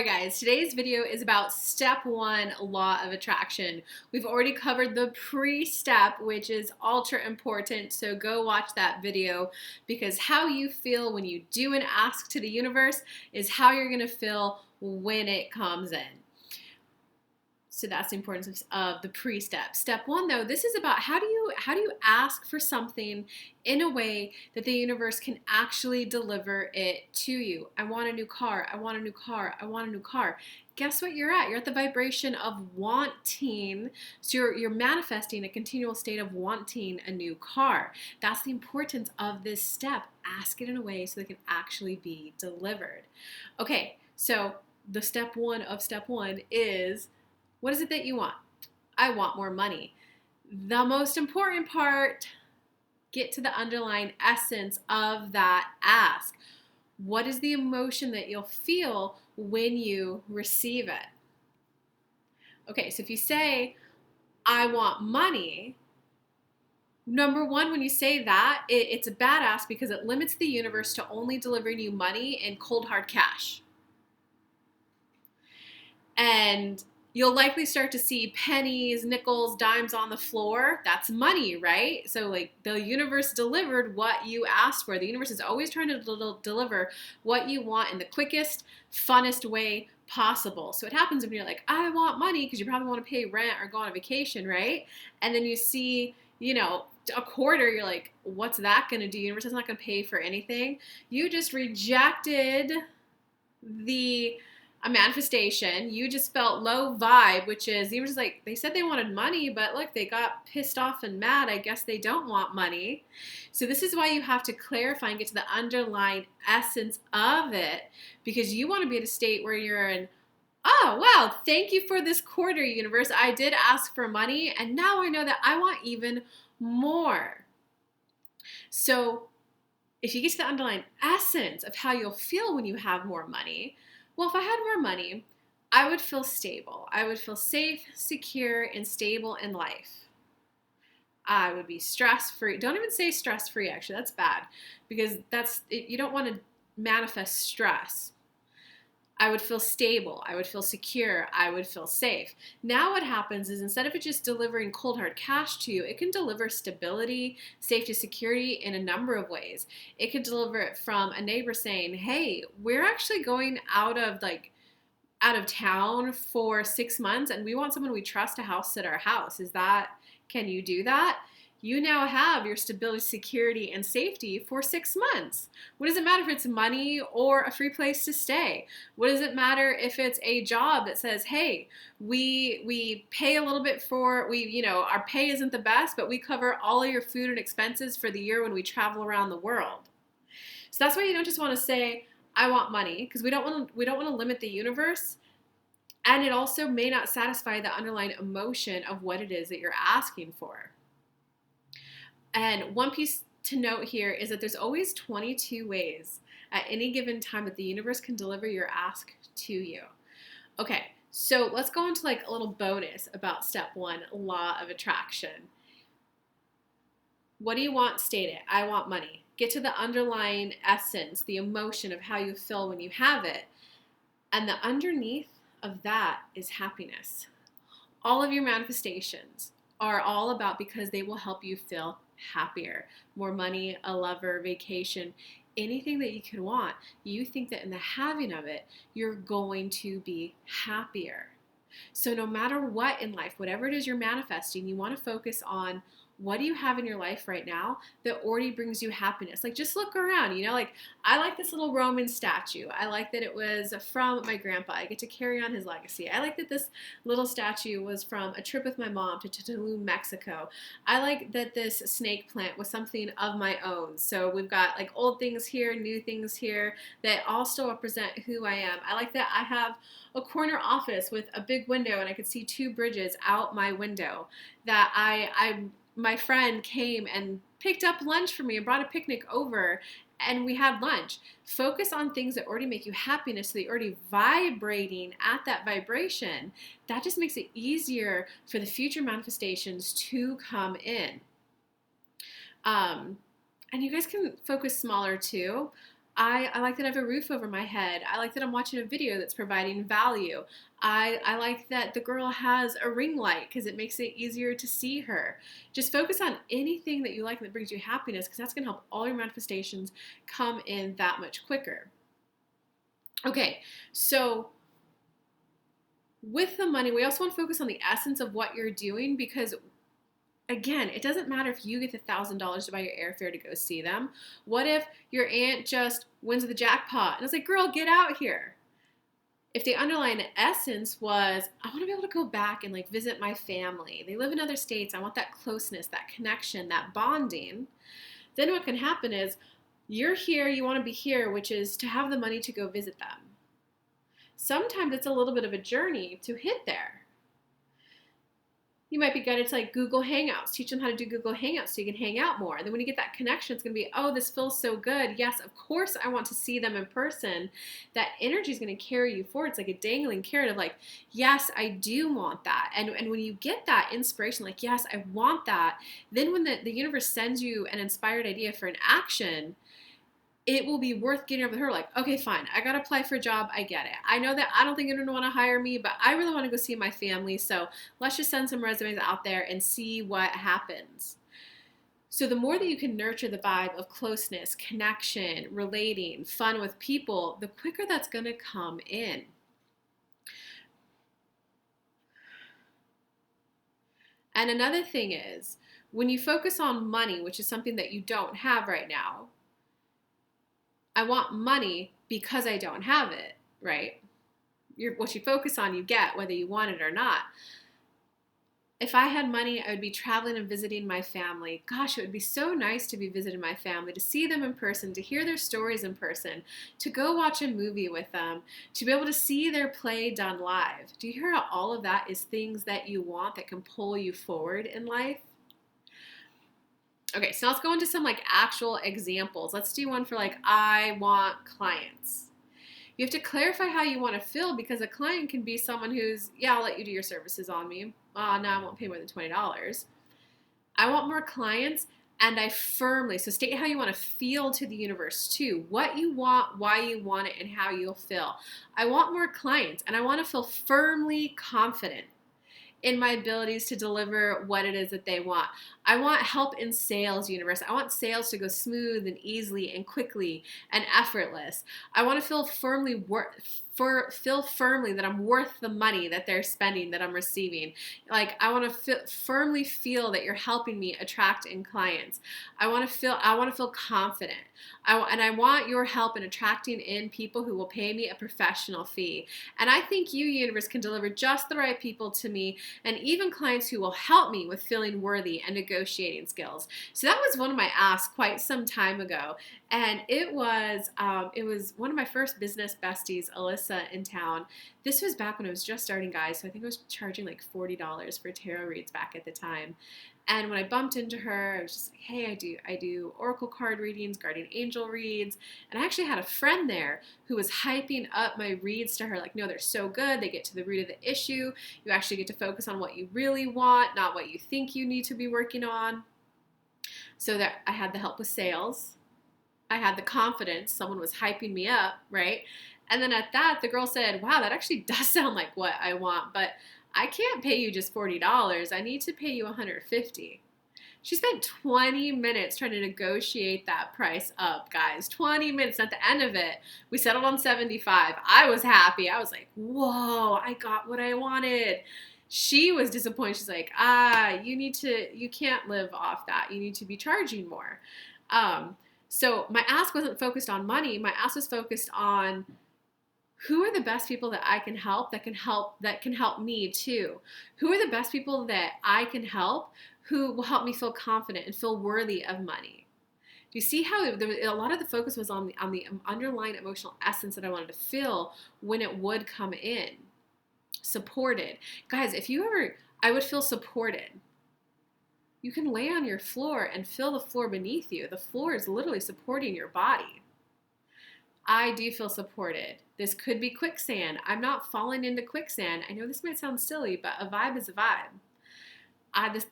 Alright guys, today's video is about step one, law of attraction. We've already covered the pre-step, which is ultra important, so go watch that video because how you feel when you do an ask to the universe is how you're going to feel when it comes in. So that's the importance of the pre-step. Step one, though, this is about how do you ask for something in a way that the universe can actually deliver it to you. I want a new car. I want a new car. I want a new car. Guess what you're at? You're at the vibration of wanting. So you're manifesting a continual state of wanting a new car. That's the importance of this step. Ask it in a way so that it can actually be delivered. Okay, so the step one of step one is, what is it that you want? I want more money. The most important part, get to the underlying essence of that ask. What is the emotion that you'll feel when you receive it? Okay, so if you say, I want money, number one, when you say that, it's a badass because it limits the universe to only delivering you money in cold hard cash. And you'll likely start to see pennies, nickels, dimes on the floor. That's money, right? So like the universe delivered what you asked for. The universe is always trying to deliver what you want in the quickest, funnest way possible. So what happens when you're like, I want money, because you probably want to pay rent or go on a vacation, right? And then you see, a quarter, you're like, what's that going to do? The universe is not going to pay for anything. You just rejected a manifestation. You just felt low vibe, which is, you were just like, they said they wanted money, but look, they got pissed off and mad. I guess they don't want money. So this is why you have to clarify and get to the underlying essence of it, because you want to be at a state where you're in, oh, wow, thank you for this quarter, universe. I did ask for money, and now I know that I want even more. So if you get to the underlying essence of how you'll feel when you have more money, well, if I had more money, I would feel stable. I would feel safe, secure, and stable in life. I would be stress-free. Don't even say stress-free, actually. That's bad because you don't want to manifest stress. I would feel stable. I would feel secure. I would feel safe. Now what happens is instead of it just delivering cold hard cash to you, it can deliver stability, safety, security in a number of ways. It could deliver it from a neighbor saying, hey, we're actually going out of town for 6 months and we want someone we trust to house sit our house. Can you do that? You now have your stability, security, and safety for 6 months. What does it matter if it's money or a free place to stay? What does it matter if it's a job that says, hey, we pay a little bit our pay isn't the best, but we cover all of your food and expenses for the year when we travel around the world. So that's why you don't just want to say, I want money, because we don't want to limit the universe. And it also may not satisfy the underlying emotion of what it is that you're asking for. And one piece to note here is that there's always 22 ways at any given time that the universe can deliver your ask to you. Okay, so let's go into like a little bonus about step one, law of attraction. What do you want? State it. I want money. Get to the underlying essence, the emotion of how you feel when you have it. And the underneath of that is happiness. All of your manifestations are all about because they will help you feel happier. More money, a lover, vacation, anything that you can want. You think that in the having of it, you're going to be happier. So no matter what in life, whatever it is you're manifesting, you want to focus on what do you have in your life right now that already brings you happiness? Like just look around, like I like this little Roman statue. I like that it was from my grandpa. I get to carry on his legacy. I like that this little statue was from a trip with my mom to Tulum, Mexico. I like that this snake plant was something of my own. So we've got like old things here, new things here that all still represent who I am. I like that I have a corner office with a big window and I could see 2 bridges out my window, that my friend came and picked up lunch for me and brought a picnic over and we had lunch. Focus on things that already make you happiness, so that you're already vibrating at that vibration. That just makes it easier for the future manifestations to come in. And you guys can focus smaller too. I like that I have a roof over my head. I like that I'm watching a video that's providing value. I like that the girl has a ring light because it makes it easier to see her. Just focus on anything that you like that brings you happiness, because that's going to help all your manifestations come in that much quicker. Okay, so with the money, we also want to focus on the essence of what you're doing, because again, it doesn't matter if you get the $1,000 to buy your airfare to go see them. What if your aunt just wins the jackpot and it's like, girl, get out here? If the underlying essence was, I want to be able to go back and like visit my family. They live in other states. I want that closeness, that connection, that bonding. Then what can happen is you're here, you want to be here, which is to have the money to go visit them. Sometimes it's a little bit of a journey to hit there. You might be guided to like Google Hangouts. Teach them how to do Google Hangouts so you can hang out more. And then when you get that connection, it's going to be, oh, this feels so good. Yes, of course I want to see them in person. That energy is going to carry you forward. It's like a dangling carrot of like, yes, I do want that. And when you get that inspiration, like, yes, I want that, then when the universe sends you an inspired idea for an action, it will be worth getting over the hurdle. Like, okay, fine, I got to apply for a job. I get it. I know that I don't think you're going to want to hire me, but I really want to go see my family. So let's just send some resumes out there and see what happens. So the more that you can nurture the vibe of closeness, connection, relating, fun with people, the quicker that's going to come in. And another thing is, when you focus on money, which is something that you don't have right now, I want money because I don't have it, right? What you focus on, you get, whether you want it or not. If I had money, I would be traveling and visiting my family. Gosh, it would be so nice to be visiting my family, to see them in person, to hear their stories in person, to go watch a movie with them, to be able to see their play done live. Do you hear how all of that is things that you want that can pull you forward in life? Okay, so let's go into some like actual examples. Let's do one for like, I want clients. You have to clarify how you want to feel, because a client can be someone who's, yeah, I'll let you do your services on me. No, I won't pay more than $20. I want more clients, and I firmly, so state how you want to feel to the universe too. What you want, why you want it, and how you'll feel. I want more clients, and I want to feel firmly confident in my abilities to deliver what it is that they want. I want help in sales, universe. I want sales to go smooth and easily and quickly and effortless. I want to feel firmly that I'm worth the money that they're spending, that I'm receiving. Like, I want to firmly feel that you're helping me attract in clients. I want to feel confident. And I want your help in attracting in people who will pay me a professional fee. And I think you, universe, can deliver just the right people to me, and even clients who will help me with feeling worthy and negotiating skills. So that was one of my asks quite some time ago. And it was one of my first business besties, Alyssa, in town. This was back when I was just starting, guys. So I think I was charging like $40 for tarot reads back at the time. And when I bumped into her, I was just like, hey, I do oracle card readings, guardian angel reads. And I actually had a friend there who was hyping up my reads to her, like, no, they're so good. They get to the root of the issue. You actually get to focus on what you really want, not what you think you need to be working on. So that I had the help with sales. I had the confidence. Someone was hyping me up, right? And then at that, the girl said, wow, that actually does sound like what I want, but I can't pay you just $40. I need to pay you $150. She spent 20 minutes trying to negotiate that price up, guys. 20 minutes. At the end of it, we settled on $75. I was happy. I was like, whoa, I got what I wanted. She was disappointed. She's like, you can't live off that. You need to be charging more. So my ask wasn't focused on money. My ask was focused on, who are the best people that I can help that can help me too? Who are the best people that I can help who will help me feel confident and feel worthy of money? Do you see how a lot of the focus was on the underlying emotional essence that I wanted to feel when it would come in? Supported. Guys, I would feel supported. You can lay on your floor and feel the floor beneath you. The floor is literally supporting your body. I do feel supported. This could be quicksand. I'm not falling into quicksand. I know this might sound silly, but a vibe is a vibe.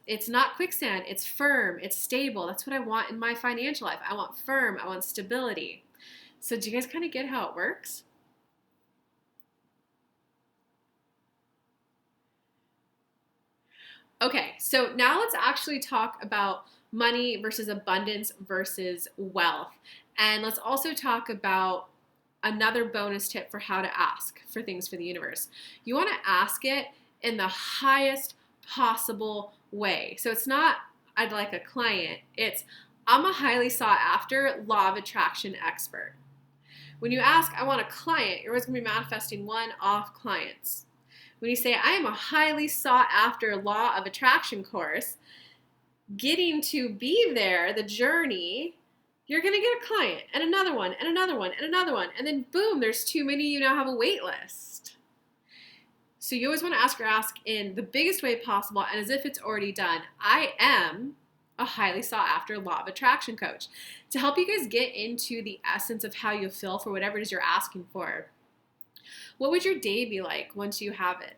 It's not quicksand. It's firm. It's stable. That's what I want in my financial life. I want firm. I want stability. So do you guys kind of get how it works? Okay, so now let's actually talk about money versus abundance versus wealth. And let's also talk about another bonus tip for how to ask for things for the universe. You want to ask it in the highest possible way. So it's not, I'd like a client, it's, I'm a highly sought after law of attraction expert. When you ask, I want a client, you're always going to be manifesting one-off clients. When you say, I am a highly sought after law of attraction course, getting to be there, the journey, you're going to get a client and another one and another one and another one. And then boom, there's too many, you now have a wait list. So you always want to ask in the biggest way possible and as if it's already done. I am a highly sought after law of attraction coach to help you guys get into the essence of how you feel for whatever it is you're asking for. What would your day be like once you have it?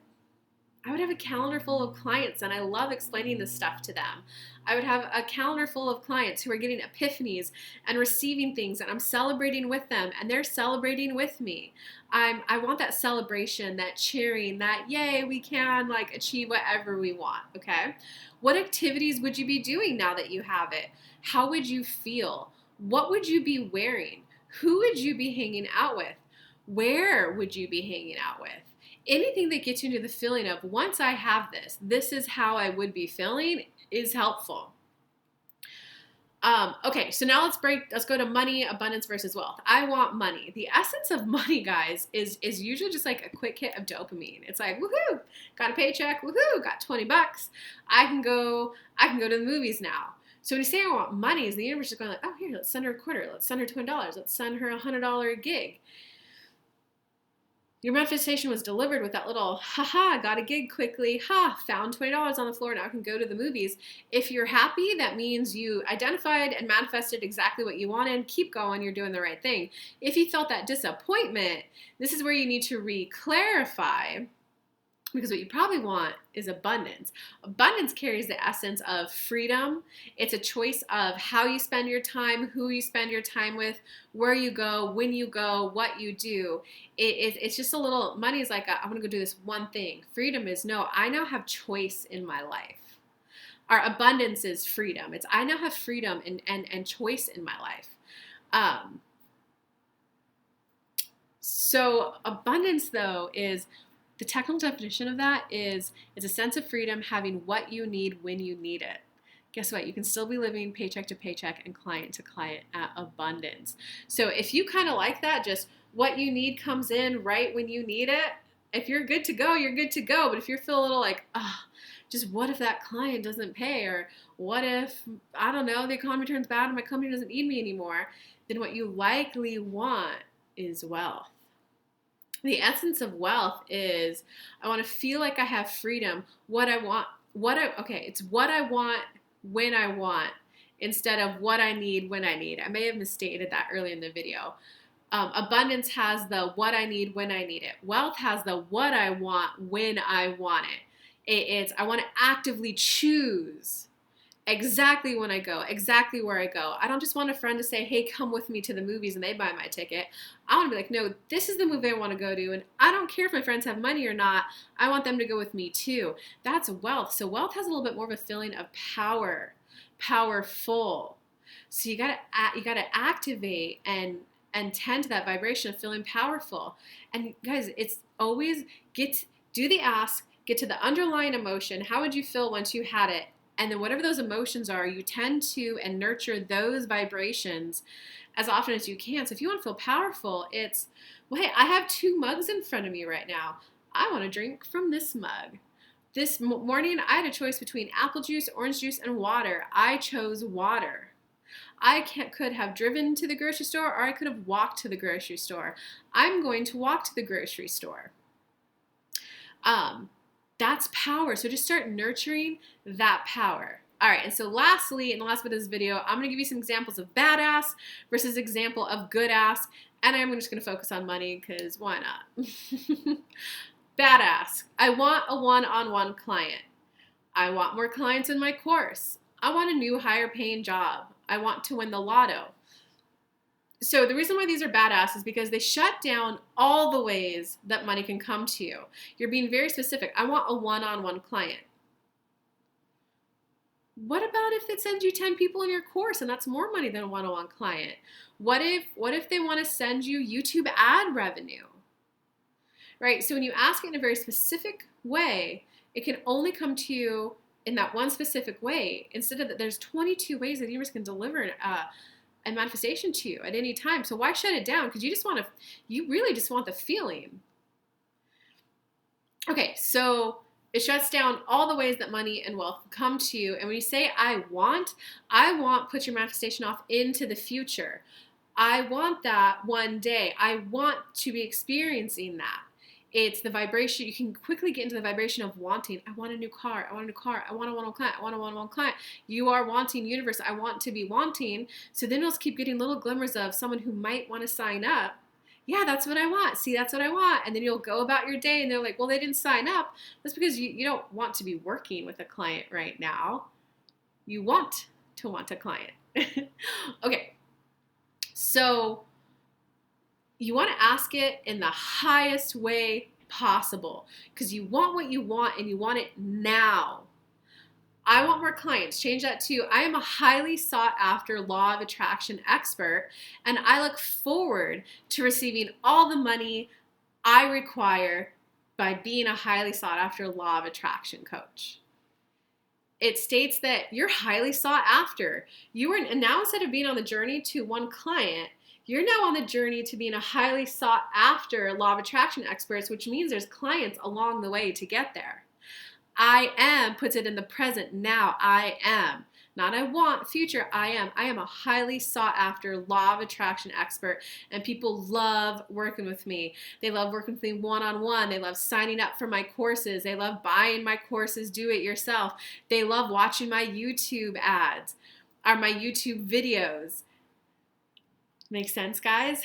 I would have a calendar full of clients, and I love explaining this stuff to them. I would have a calendar full of clients who are getting epiphanies and receiving things, and I'm celebrating with them, and they're celebrating with me. I want that celebration, that cheering, that yay, we can like achieve whatever we want, okay? What activities would you be doing now that you have it? How would you feel? What would you be wearing? Who would you be hanging out with? Where would you be hanging out with? Anything that gets you into the feeling of, once I have this, this is how I would be feeling, is helpful. Okay, so now let's go to money, abundance versus wealth. I want money. The essence of money, guys, is usually just like a quick hit of dopamine. It's like, woohoo, got a paycheck, woohoo, got 20 bucks. I can go to the movies now. So when you say I want money, is the universe is going like, oh, here, let's send her a quarter, let's send her $20, let's send her $100 gig. Your manifestation was delivered with that little, haha, got a gig quickly, found $20 on the floor, now I can go to the movies. If you're happy, that means you identified and manifested exactly what you wanted. Keep going, you're doing the right thing. If you felt that disappointment, this is where you need to re-clarify, because what you probably want is abundance. Abundance carries the essence of freedom. It's a choice of how you spend your time, who you spend your time with, where you go, when you go, what you do. It's just a little, money is like, I'm going to go do this one thing. Freedom is, no, I now have choice in my life. Our abundance is freedom. It's, I now have freedom and choice in my life. So abundance, though, is, the technical definition of that is, it's a sense of freedom, having what you need when you need it. Guess what? You can still be living paycheck to paycheck and client to client at abundance. So if you kind of like that, just what you need comes in right when you need it. If you're good to go, you're good to go. But if you feel a little like, just what if that client doesn't pay? Or what if, I don't know, the economy turns bad and my company doesn't need me anymore? Then what you likely want is wealth. The essence of wealth is, I want to feel like I have freedom. It's what I want when I want, instead of what I need when I need. I may have misstated that earlier in the video. Abundance has the what I need when I need it. Wealth has the what I want when I want it. It's, I want to actively choose exactly when I go, exactly where I go. I don't just want a friend to say, hey, come with me to the movies, and they buy my ticket. I want to be like, no, this is the movie I want to go to, and I don't care if my friends have money or not. I want them to go with me too. That's wealth. So wealth has a little bit more of a feeling of power, powerful. So you gotta activate and tend to that vibration of feeling powerful. And guys, it's always do the ask, get to the underlying emotion. How would you feel once you had it? And then whatever those emotions are, you tend to and nurture those vibrations as often as you can. So if you want to feel powerful, it's, well, hey, I have 2 mugs in front of me right now. I want to drink from this mug. This morning, I had a choice between apple juice, orange juice, and water. I chose water. I could have driven to the grocery store, or I could have walked to the grocery store. I'm going to walk to the grocery store. That's power. So just start nurturing that power. All right, and so lastly, in the last bit of this video, I'm going to give you some examples of badass versus example of good ass, and I'm just going to focus on money because why not? Badass. I want a one-on-one client. I want more clients in my course. I want a new higher paying job. I want to win the lotto. So the reason why these are badass is because they shut down all the ways that money can come to you. You're being very specific. I want a one-on-one client. What about if it sends you 10 people in your course and that's more money than a one-on-one client? What if they want to send you YouTube ad revenue? Right? So when you ask it in a very specific way, it can only come to you in that one specific way, instead of that there's 22 ways that the universe can deliver a manifestation to you at any time. So why shut it down? Because you really just want the feeling. Okay, so it shuts down all the ways that money and wealth come to you. And when you say I want, put your manifestation off into the future. I want that one day. I want to be experiencing that. It's the vibration. You can quickly get into the vibration of wanting. I want a new car. I want a new car. I want a one-on-one client. I want a one-on-one client. You are wanting, universe. I want to be wanting. So then you'll keep getting little glimmers of someone who might want to sign up. Yeah, that's what I want. See, that's what I want. And then you'll go about your day and they're like, well, they didn't sign up. That's because you don't want to be working with a client right now. You want to want a client. Okay. So you want to ask it in the highest way possible because you want what you want and you want it now. I want more clients. Change that to I am a highly sought after law of attraction expert, and I look forward to receiving all the money I require by being a highly sought after law of attraction coach. It states that you're highly sought after. And now instead of being on the journey to one client, you're now on the journey to being a highly sought after law of attraction experts, which means there's clients along the way to get there. I am puts it in the present now. I am. Not I want, future, I am. I am a highly sought after law of attraction expert, and people love working with me. They love working with me one-on-one. They love signing up for my courses. They love buying my courses, do it yourself. They love watching my YouTube ads or my YouTube videos. Makes sense, guys?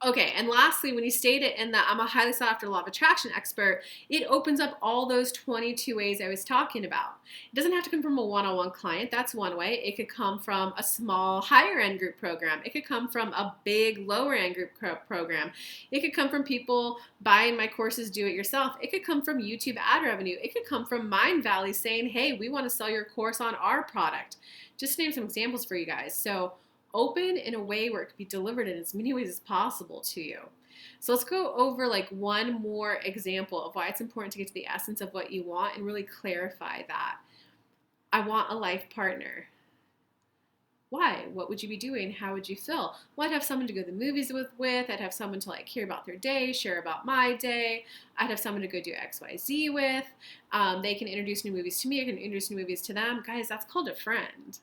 Okay, and lastly, when you state it in that I'm a highly sought after law of attraction expert, it opens up all those 22 ways I was talking about. It doesn't have to come from a one-on-one client. That's one way. It could come from a small higher end group program. It could come from a big lower end group program. It could come from people buying my courses, do it yourself. It could come from YouTube ad revenue. It could come from Mind Valley saying, hey, we want to sell your course on our product. Just to name some examples for you guys. So open in a way where it could be delivered in as many ways as possible to you. So let's go over like one more example of why it's important to get to the essence of what you want and really clarify that. I want a life partner. Why? What would you be doing? How would you feel? Well, I'd have someone to go to the movies with. I'd have someone to like hear about their day, share about my day. I'd have someone to go do XYZ with. They can introduce new movies to me. I can introduce new movies to them. Guys, that's called a friend.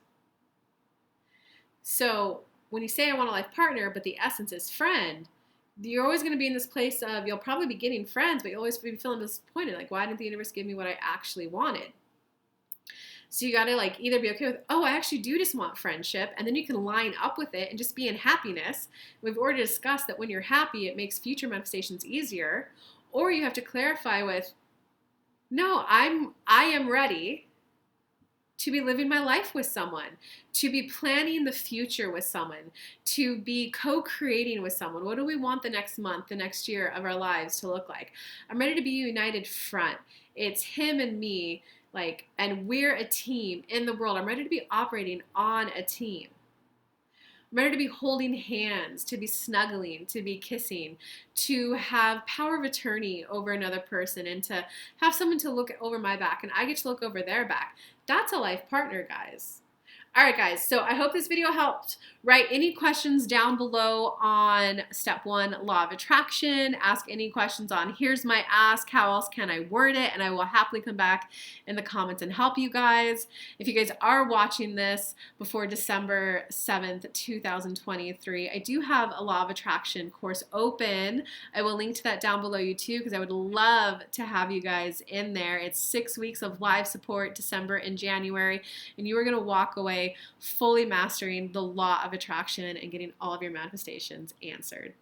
So when you say I want a life partner, but the essence is friend, you're always going to be in this place of you'll probably be getting friends, but you'll always be feeling disappointed. Like, why didn't the universe give me what I actually wanted? So you got to like either be okay with, oh, I actually do just want friendship. And then you can line up with it and just be in happiness. We've already discussed that when you're happy, it makes future manifestations easier. Or you have to clarify with, no, I am ready to be living my life with someone, to be planning the future with someone, to be co-creating with someone. What do we want the next month, the next year of our lives to look like? I'm ready to be a united front. It's him and me, and we're a team in the world. I'm ready to be operating on a team. I'm ready to be holding hands, to be snuggling, to be kissing, to have power of attorney over another person, and to have someone to look over my back, and I get to look over their back. That's a life partner, guys. All right, guys, so I hope this video helped. Write any questions down below on step 1, law of attraction. Ask any questions on here's my ask, how else can I word it, and I will happily come back in the comments and help you guys. If you guys are watching this before December 7th, 2023, I do have a law of attraction course open. I will link to that down below you too, because I would love to have you guys in there. It's 6 weeks of live support, December and January, and you are going to walk away fully mastering the law of attraction and getting all of your manifestations answered.